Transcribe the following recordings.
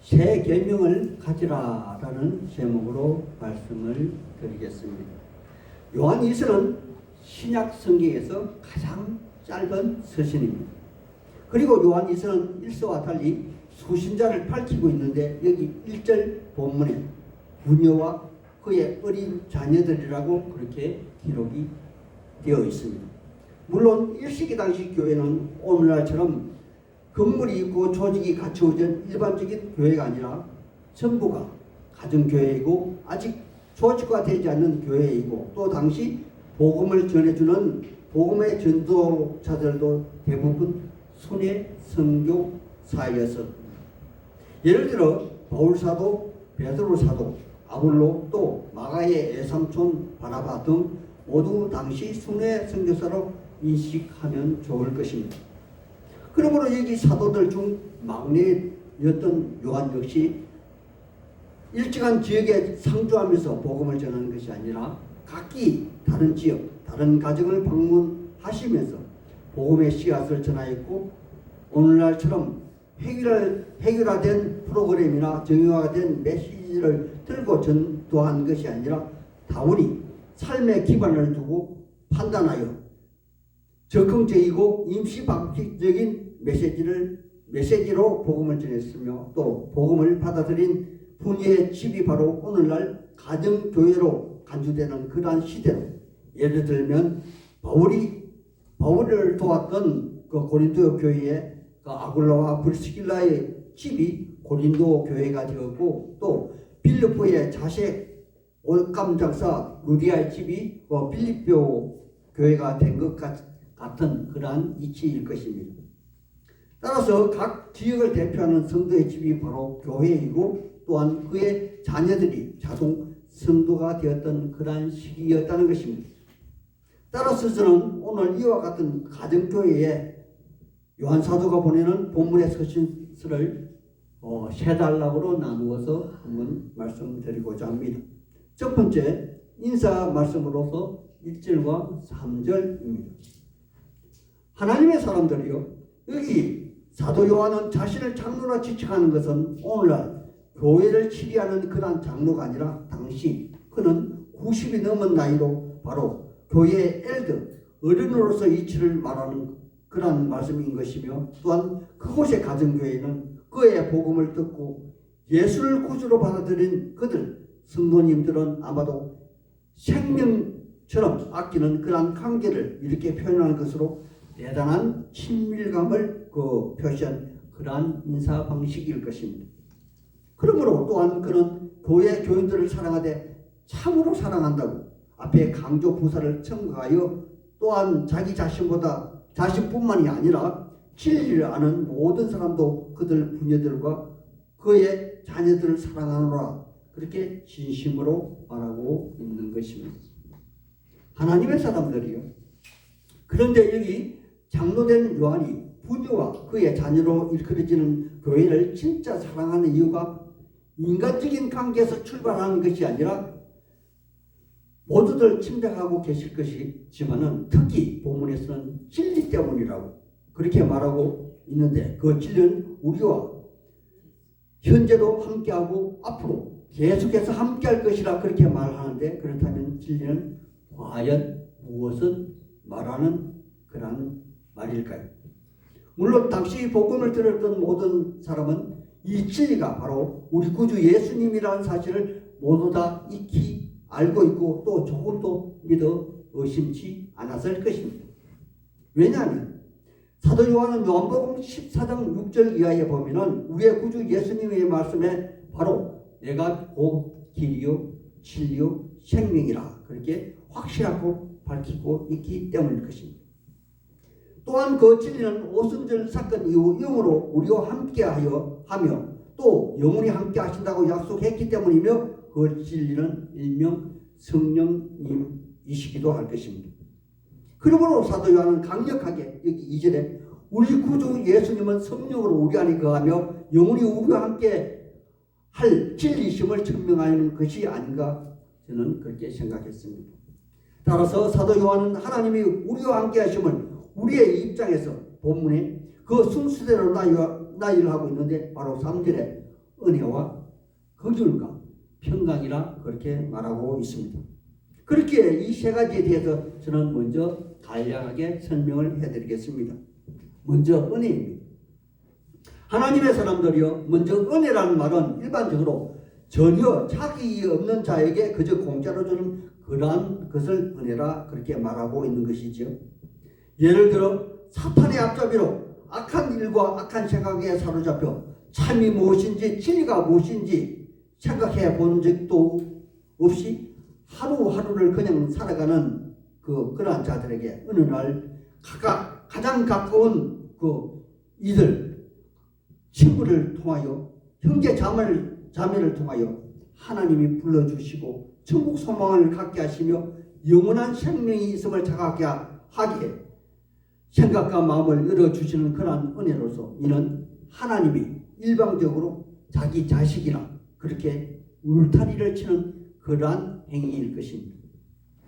새 계명을 가지라라는 제목으로 말씀을 드리겠습니다. 요한일서는 신약 성경에서 가장 짧은 서신입니다. 그리고 요한일서는 일서와 달리 수신자를 밝히고 있는데 여기 1절 본문에 부녀와 그의 어린 자녀들이라고 그렇게 기록이 되어 있습니다. 물론 1세기 당시 교회는 오늘날처럼 건물이 있고 조직이 갖추어진 일반적인 교회가 아니라 전부가 가정교회이고 아직 조직화되지 않는 교회이고 또 당시 복음을 전해주는 복음의 전도자들도 대부분 순회 선교사였습니다. 예를 들어 바울사도, 베드로사도, 아볼로 또 마가의 애삼촌 바나바 등 모두 당시 순회 선교사로 인식하면 좋을 것입니다. 그러므로 여기 사도들 중 막내였던 요한 역시 일정한 지역에 상주하면서 복음을 전하는 것이 아니라 각기 다른 지역, 다른 가정을 방문하시면서 복음의 씨앗을 전하였고 오늘날처럼 해결화된 프로그램이나 정형화된 메시지를 들고 전도한 것이 아니라 다분히 삶의 기반을 두고 판단하여 적극적이고 임시방식적인 메시지로 복음을 전했으며 또 복음을 받아들인 분야의 집이 바로 오늘날 가정교회로 간주되는 그러한 시대로 예를 들면 바울을 도왔던 그 고린도 교회의 그 아굴라와 브리스길라의 집이 고린도 교회가 되었고 또 빌립보의 자색 옷감 장사 루디아의 집이 빌립보 교회가 된 것 같은 그러한 이치일 것입니다. 따라서 각 지역을 대표하는 성도의 집이 바로 교회이고 또한 그의 자녀들이 자동 성도가 되었던 그러한 시기였다는 것입니다. 따라서 저는 오늘 이와 같은 가정교회에 요한사도가 보내는 본문의 서신서를 세 단락으로 나누어서 한번 말씀드리고자 합니다. 첫 번째 인사 말씀으로서 1절과 3절입니다. 하나님의 사람들이요, 여기 사도 요한은 자신을 장로라 지칭하는 것은 오늘날 교회를 치리하는 그러한 장로가 아니라 당시 그는 90이 넘은 나이로 바로 교회의 엘더, 어른으로서 이치를 말하는 그러한 말씀인 것이며 또한 그곳의 가정교회는 그의 복음을 듣고 예수를 구주로 받아들인 그들 성도님들은 아마도 생명처럼 아끼는 그러한 관계를 이렇게 표현하는 것으로 대단한 친밀감을 표시한 그러한 인사 방식일 것입니다. 그러므로 또한 그는 교회 교인들을 사랑하되 참으로 사랑한다고 앞에 강조 부사를 첨가하여 또한 자기 자신뿐만이 아니라 진리를 아는 모든 사람도 그들 부녀들과 그의 자녀들을 사랑하노라 그렇게 진심으로 말하고 있는 것입니다. 하나님의 사람들이요. 그런데 여기 장로된 요한이 부녀와 그의 자녀로 일컬어지는 교회를 진짜 사랑하는 이유가 인간적인 관계에서 출발하는 것이 아니라 모두들 짐작하고 계실 것이지만은 특히 본문에서는 진리 때문이라고 그렇게 말하고 있는데 그 진리는 우리와 현재도 함께하고 앞으로 계속해서 함께할 것이라 그렇게 말하는데 그렇다면 진리는 과연 무엇을 말하는 그런 말일까요? 물론 당시 복음을 들었던 모든 사람은 이 진리가 바로 우리 구주 예수님이라는 사실을 모두 다 익히 알고 있고 또 조금도 믿어 의심치 않았을 것입니다. 왜냐하면 사도 요한은 요한복음 14장 6절 이하에 보면은 우리의 구주 예수님의 말씀에 바로 내가 곧 길이요 진리요 생명이라 그렇게 확실하고 밝히고 있기 때문일 것입니다. 또한 그 진리는 오순절 사건 이후 영으로 우리와 함께하여 하며 또 영원히 함께 하신다고 약속했기 때문이며 그 진리는 일명 성령님이시기도 할 것입니다. 그러므로 사도 요한은 강력하게 여기 2절에 우리 구주 예수님은 성령으로 우리 안에 거하며 영원히 우리와 함께 할 진리심을 증명하는 것이 아닌가 저는 그렇게 생각했습니다. 따라서 사도 요한은 하나님이 우리와 함께 하심을 우리의 입장에서 본문에 그 순수대로 나열하고 있는데 바로 3절에 은혜와 긍휼과 평강이라 그렇게 말하고 있습니다. 그렇게 이 세 가지에 대해서 저는 먼저 간략하게 설명을 해드리겠습니다. 먼저 은혜입니다. 하나님의 사람들이요, 먼저 은혜라는 말은 일반적으로 전혀 자격이 없는 자에게 그저 공짜로 주는 그러한 것을 은혜라 그렇게 말하고 있는 것이지요. 예를 들어 사탄의 앞잡이로 악한 일과 악한 생각에 사로잡혀 참이 무엇인지 진리가 무엇인지 생각해 본 적도 없이 하루하루를 그냥 살아가는 그러한 자들에게 어느 날 각각 가장 가까운 이들 친구를 통하여 형제 자매를 통하여 하나님이 불러주시고 천국 소망을 갖게 하시며 영원한 생명이 있음을 자각하게 하기에 생각과 마음을 열어주시는 그러한 은혜로서 이는 하나님이 일방적으로 자기 자식이나 그렇게 울타리를 치는 그러한 행위일 것입니다.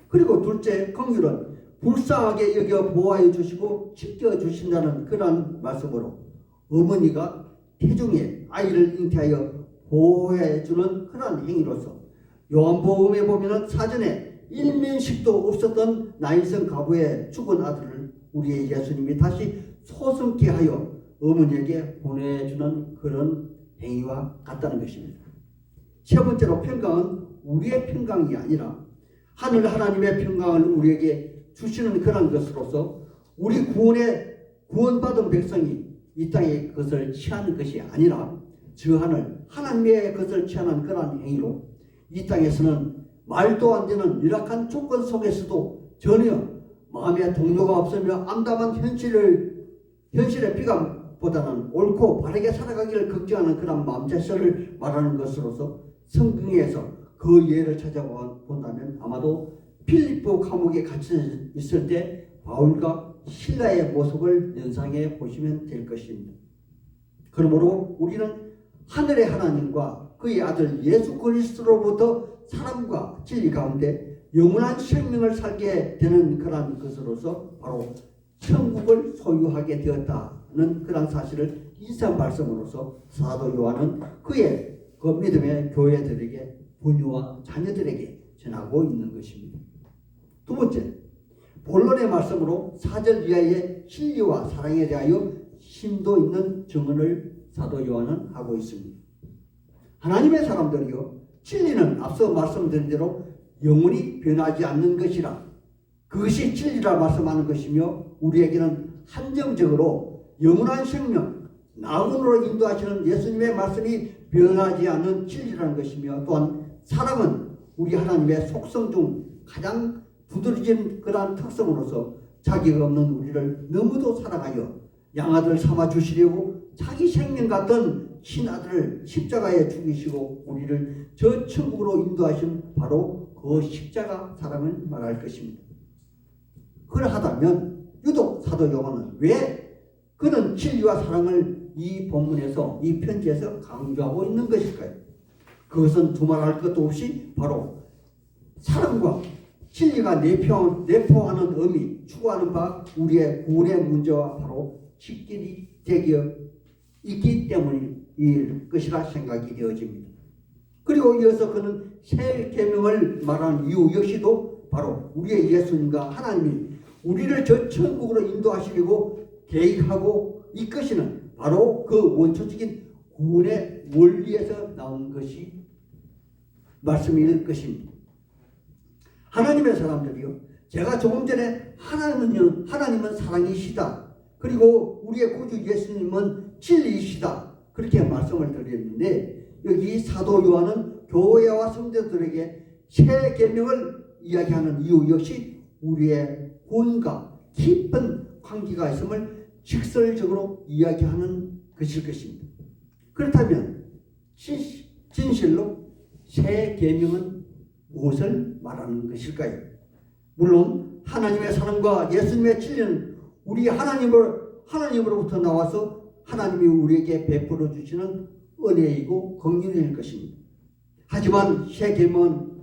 그리고 둘째, 긍휼은 불쌍하게 여겨 보호해 주시고 지켜주신다는 그러한 말씀으로 어머니가 태중에 아이를 잉태하여 보호해 주는 그러한 행위로서 요한복음에 보면은 사전에 일면식도 없었던 나인성 가부의 죽은 아들을 우리의 예수님이 다시 소성케 하여 어머니에게 보내주는 그런 행위와 같다는 것입니다. 세 번째로 평강은 우리의 평강이 아니라 하늘 하나님의 평강을 우리에게 주시는 그런 것으로서 우리 구원받은 백성이 이 땅에 그것을 취하는 것이 아니라 저 하늘 하나님의 것을 취하는 그러한 행위로 이 땅에서는 말도 안 되는 열악한 조건 속에서도 전혀 마음에 동료가 없으며 암담한 현실의 비관보다는 옳고 바르게 살아가기를 걱정하는 그런 마음자세를 말하는 것으로서 성경에서 그 예를 찾아본다면 아마도 필리포 감옥에 갇혀 있을 때 바울과 실라의 모습을 연상해 보시면 될 것입니다. 그러므로 우리는 하늘의 하나님과 그의 아들 예수 그리스도로부터 사랑과 진리 가운데 영원한 생명을 살게 되는 그러한 것으로서 바로 천국을 소유하게 되었다는 그러한 사실을 이상 말씀으로서 사도 요한은 그의 그 믿음의 교회들에게 부녀와 자녀들에게 전하고 있는 것입니다. 두 번째, 본론의 말씀으로 4절 이하의 진리와 사랑에 대하여 심도 있는 증언을 사도 요한은 하고 있습니다. 하나님의 사람들이요, 진리는 앞서 말씀드린 대로 영원히 변하지 않는 것이라 그것이 진리라 말씀하는 것이며 우리에게는 한정적으로 영원한 생명, 나음으로 인도하시는 예수님의 말씀이 변하지 않는 진리라는 것이며 또한 사랑은 우리 하나님의 속성 중 가장 두드러진 그러한 특성으로서 자기가 없는 우리를 너무도 사랑하여 양아들 삼아 주시려고 자기 생명 같은 신아들을 십자가에 죽이시고 우리를 저 천국으로 인도하신 바로 그 십자가 사랑을 말할 것입니다. 그러하다면 유독 사도 요한은 왜 그는 진리와 사랑을 이 본문에서 이 편지에서 강조하고 있는 것일까요? 그것은 두말할 것도 없이 바로 사랑과 진리가 내포하는 의미, 추구하는 바 우리의 구원의 문제와 바로 직결이 되어 있기 때문일 것이라 생각이 되어집니다. 그리고 이어서 그는 새 계명을 말하는 이유 역시도 바로 우리의 예수님과 하나님이 우리를 저 천국으로 인도하시려고 계획하고 이끄시는 바로 그 원초적인 구원의 원리에서 나온 것이 말씀일 것입니다. 하나님의 사람들이요, 제가 조금 전에 하나님은 사랑이시다, 그리고 우리의 구주 예수님은 진리이시다 그렇게 말씀을 드렸는데 여기 사도 요한은 교회와 성도들에게 새 계명을 이야기하는 이유 역시 우리의 구원과 깊은 관계가 있음을 직설적으로 이야기하는 것일 것입니다. 그렇다면 진실로 새 계명은 무엇을 말하는 것일까요? 물론 하나님의 사랑과 예수님의 진리는 우리 하나님으로부터 나와서 하나님이 우리에게 베풀어 주시는 은혜이고 긍휼일 것입니다. 하지만 새 계명은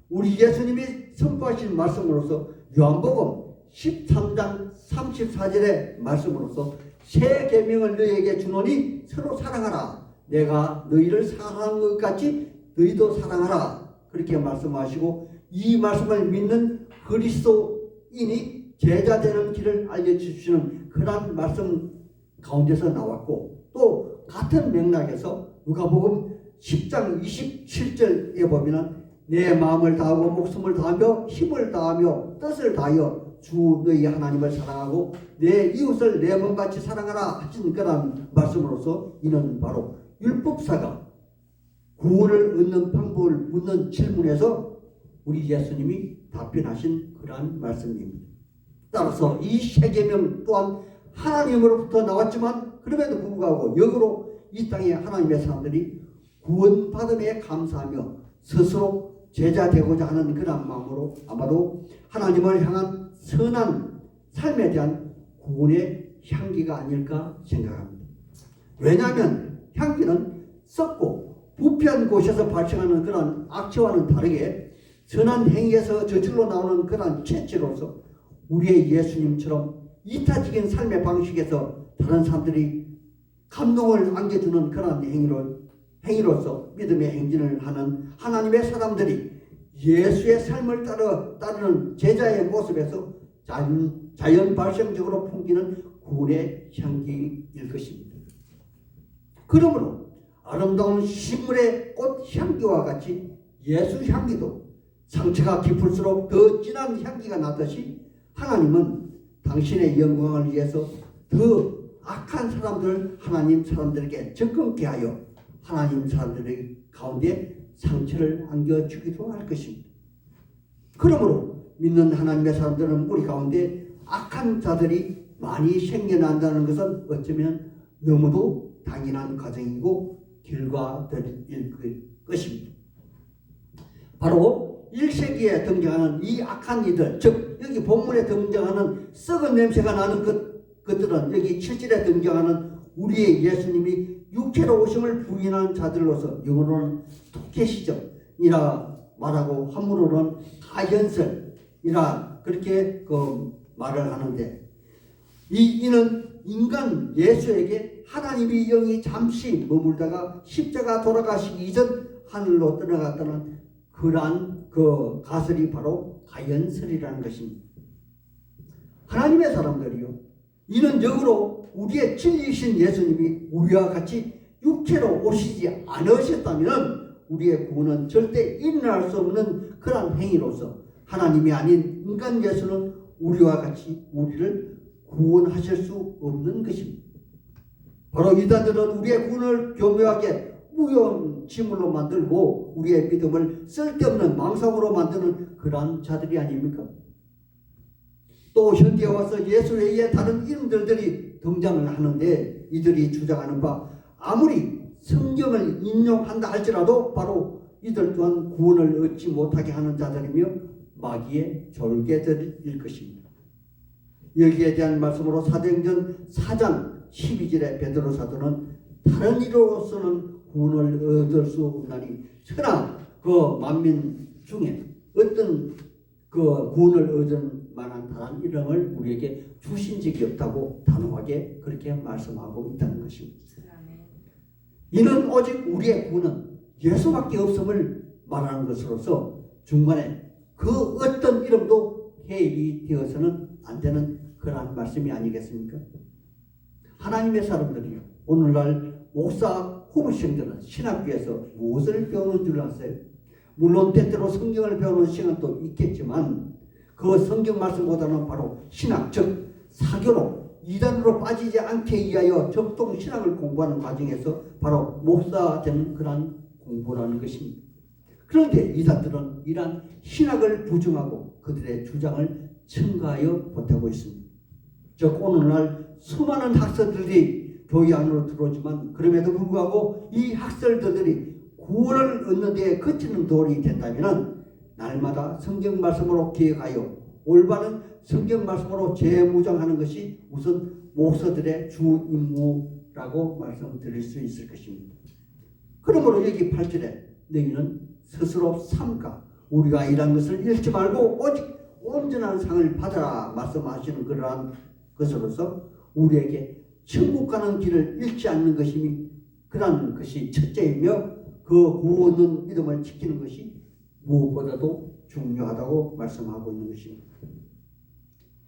우리 예수님이 선포하신 말씀으로서 요한복음 13장 34절의 말씀으로서 새 계명을 너희에게 주노니 서로 사랑하라. 내가 너희를 사랑한 것 같이 너희도 사랑하라. 그렇게 말씀하시고 이 말씀을 믿는 그리스도인이 제자 되는 길을 알려주시는 그런 말씀 가운데서 나왔고, 또 같은 맥락에서 누가복음 10장 27절에 보면은 내 마음을 다하고 목숨을 다하며 힘을 다하며 뜻을 다하여 주 너희 하나님을 사랑하고 내 이웃을 내 몸같이 사랑하라 하신 그런 말씀으로서 이는 바로 율법사가 구원을 얻는 방법을 묻는 질문에서 우리 예수님이 답변하신 그러한 말씀입니다. 따라서 이 세 계명 또한 하나님으로부터 나왔지만 그럼에도 불구하고 역으로 이 땅에 하나님의 사람들이 구원받음에 감사하며 스스로 제자 되고자 하는 그런 마음으로 아마도 하나님을 향한 선한 삶에 대한 구원의 향기가 아닐까 생각합니다. 왜냐하면 향기는 썩고 부패한 곳에서 발생하는 그런 악취와는 다르게 선한 행위에서 저절로 나오는 그런 채취로서 우리의 예수님처럼 이타적인 삶의 방식에서 다른 사람들이 감동을 안겨주는 그런 행위로서 믿음의 행진을 하는 하나님의 사람들이 예수의 삶을 따르는 제자의 모습에서 자연 발생적으로 풍기는 구원의 향기일 것입니다. 그러므로 아름다운 식물의 꽃 향기와 같이 예수 향기도 상처가 깊을수록 더 진한 향기가 나듯이 하나님은 당신의 영광을 위해서 더 악한 사람들을 하나님 사람들에게 접근케 하여 하나님 사람들의 가운데 상처를 안겨주기도 할 것입니다. 그러므로 믿는 하나님의 사람들은 우리 가운데 악한 자들이 많이 생겨난다는 것은 어쩌면 너무도 당연한 과정이고 결과들일 것입니다. 바로 1세기에 등장하는 이 악한 이들, 즉 여기 본문에 등장하는 썩은 냄새가 나는 것들은 여기 7절에 등장하는 우리의 예수님이 육체로 오심을 부인하는 자들로서 영어로는 토케시즘이라 말하고 한문으로는 가현설이라 그렇게 말을 하는데, 이는 인간 예수에게 하나님의 영이 잠시 머물다가 십자가 돌아가시기 이전 하늘로 떠나갔다는 그러한 가설이 바로 가현설이라는 것입니다. 하나님의 사람들이요, 이는 역으로 우리의 진리이신 예수님이 우리와 같이 육체로 오시지 않으셨다면 우리의 구원은 절대 일어날 수 없는 그러한 행위로서 하나님이 아닌 인간 예수는 우리와 같이 우리를 구원하실 수 없는 것입니다. 바로 이단들은 우리의 구원을 교묘하게 무용 지물로 만들고 우리의 믿음을 쓸데없는 망상으로 만드는 그러한 자들이 아닙니까? 또 현대에 와서 예수 외에 다른 이름들이 등장을 하는데 이들이 주장하는 바 아무리 성경을 인용한다 할지라도 바로 이들 또한 구원을 얻지 못하게 하는 자들이며 마귀의 졸개들일 것입니다. 여기에 대한 말씀으로 사도행전 4장 12절에 베드로 사도는 다른 이로서는 구원을 얻을 수 없나니 그러나 만민 중에 어떤 구원을 얻을 만한 다른 이름을 우리에게 주신 적이 없다고 단호하게 그렇게 말씀하고 있다는 것입니다. 이는 오직 우리의 구원은 예수밖에 없음을 말하는 것으로서 중간에 그 어떤 이름도 해입이 되어서는 안 되는 그러한 말씀이 아니겠습니까? 하나님의 사람들이요, 오늘날 목사 후보생들은 신학교에서 무엇을 배우는 줄 아세요? 물론 때때로 성경을 배우는 시간도 있겠지만 그 성경 말씀보다는 바로 신학, 즉 사교로 이단으로 빠지지 않게 위하여 적동 신학을 공부하는 과정에서 바로 목사 되는 그러한 공부라는 것입니다. 그런데 이단들은 이러한 신학을 부정하고 그들의 주장을 첨가하여 보태고 있습니다. 즉 오늘날 수많은 학설들이 교회 안으로 들어오지만 그럼에도 불구하고 이 학설들이 구원을 얻는 데에 그치는 돌이 된다면 날마다 성경 말씀으로 기억하여 올바른 성경 말씀으로 재무장하는 것이 우선 목사들의 주 임무라고 말씀드릴 수 있을 것입니다. 그러므로 여기 8절에 너희는 스스로 삼가 우리가 이런 것을 잃지 말고 오직 온전한 상을 받아라 말씀하시는 그러한 것으로서 우리에게 천국 가는 길을 잃지 않는 것임이 그런 것이 첫째이며 그 구원은 믿음을 지키는 것이 무엇보다도 중요하다고 말씀하고 있는 것입니다.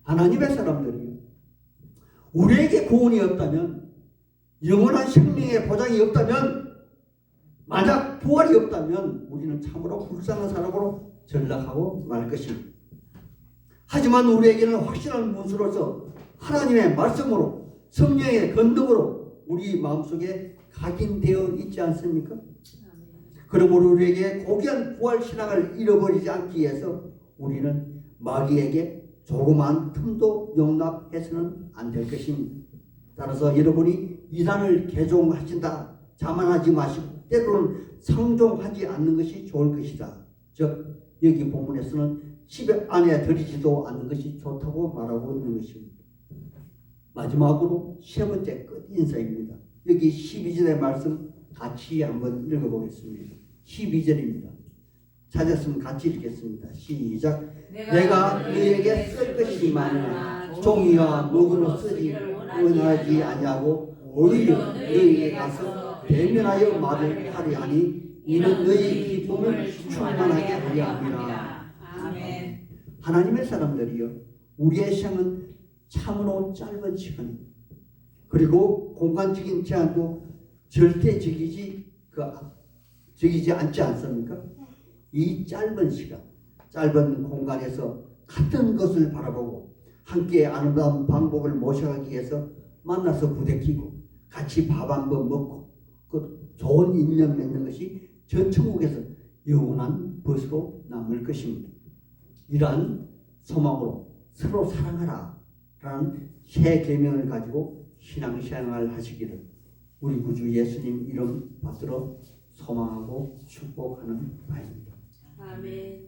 하나님의 사람들이 우리에게 구원이 없다면, 영원한 생명의 보장이 없다면, 만약 부활이 없다면 우리는 참으로 불쌍한 사람으로 전락하고 말 것입니다. 하지만 우리에게는 확실한 문서로서 하나님의 말씀으로 성령의 건능으로 우리 마음속에 각인되어 있지 않습니까? 그러므로 우리에게 고귀한 부활 신앙을 잃어버리지 않기 위해서 우리는 마귀에게 조그마한 틈도 용납해서는 안 될 것입니다. 따라서 여러분이 이단을 개종하신다 자만하지 마시고 때로는 상종하지 않는 것이 좋을 것이다. 즉 여기 본문에서는 집 안에 들이지도 않는 것이 좋다고 말하고 있는 것입니다. 마지막으로 세 번째 끝 인사입니다. 여기 12절의 말씀 같이 한번 읽어보겠습니다. 12절입니다. 찾았으면 같이 읽겠습니다. 시작. 내가 너희에게 쓸 것이 많으나 종이와 목으로 쓰지 원하지 아니하고 오히려 너희에게 가서 대면하여 말을 하려 하니 이는 너희 기쁨을 충만하게 하려 함이라. 아멘. 하나님의 사람들이요, 우리의 생은 참으로 짧은 시간, 그리고 공간적인 제한도 절대 적이지 않지 않습니까? 이 짧은 시간, 짧은 공간에서 같은 것을 바라보고 함께 아름다운 방법을 모셔가기 위해서 만나서 부대끼고 같이 밥 한 번 먹고 그 좋은 인연 맺는 것이 저 천국에서 영원한 벗으로 남을 것입니다. 이러한 소망으로 서로 사랑하라 라는 새 계명을 가지고 신앙생활 하시기를 우리 구주 예수님 이름 받들어 소망하고 축복하는 바입니다. 아멘.